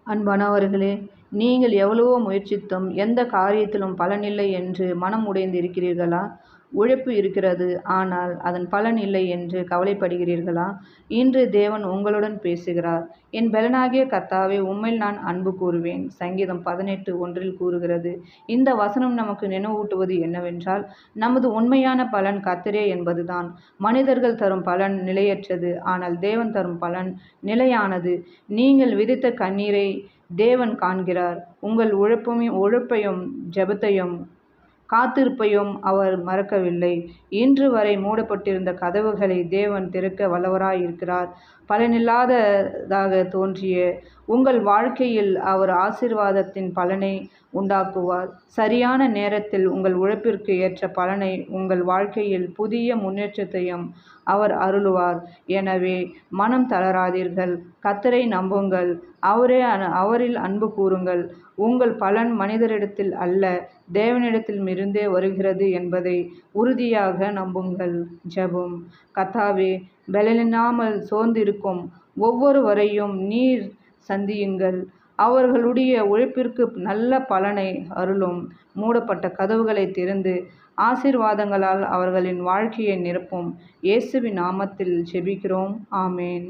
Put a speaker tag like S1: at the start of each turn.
S1: அன்பானவர்களே, நீங்கள் எவ்வளவோ முயற்சித்தும் எந்த காரியத்திலும் பலனில்லை என்று மனம் உடைந்து இருக்கிறீர்களா? உழைப்பு இருக்கிறது, ஆனால் அதன் பலன் இல்லை என்று கவலைப்படுகிறீர்களா? இன்று தேவன் உங்களுடன் பேசுகிறார். என் பெலனாகிய கர்த்தாவே, உம்மில் நான் அன்பு கூறுவேன். சங்கீதம் 18:1 கூறுகிறது. இந்த வசனம் நமக்கு நினைவூட்டுவது என்னவென்றால், நமது உண்மையான பலன் கர்த்தரே என்பதுதான். மனிதர்கள் தரும் பலன் நிலையற்றது, ஆனால் தேவன் தரும் பலன் நிலையானது. நீங்கள் விதைத்த கண்ணீரை தேவன் காண்கிறார். உங்கள் உழைப்பையும் ஜெபத்தையும் காத்திருப்பையும் அவர் மறக்கவில்லை. இன்று வரை மூடப்பட்டிருந்த கதவுகளை தேவன் திறக்க வல்லவராயிருக்கிறார். பலனில்லாததாக தோன்றிய உங்கள் வாழ்க்கையில் அவர் ஆசீர்வாதத்தின் பலனை உண்டாக்குவார். சரியான நேரத்தில் உங்கள் உழைப்பிற்கு ஏற்ற பலனை உங்கள் வாழ்க்கையில் புதிய முன்னேற்றத்தையும் அவர் அருளுவார். எனவே மனம் தளராதீர்கள். கர்த்தரை நம்புங்கள். அவரில் அன்பு கூறுங்கள். உங்கள் பலன் மனிதரிடத்தில் அல்ல, தேவனிடத்திலிருந்தே வருகிறது என்பதை உறுதியாக நம்புங்கள். ஜெபம். கர்த்தாவே, பலனில்லாமல் சோர்ந்திருக்கும் ஒவ்வொருவரையும் நீர் சந்தியுங்கள். அவர்களுடைய உழைப்பிற்கு நல்ல பலனை அருளும். மூடப்பட்ட கதவுகளை திறந்து ஆசீர்வாதங்களால் அவர்களின் வாழ்க்கையை நிரப்பும். இயேசுவின் நாமத்தில் ஜெபிக்கிறோம். ஆமென்.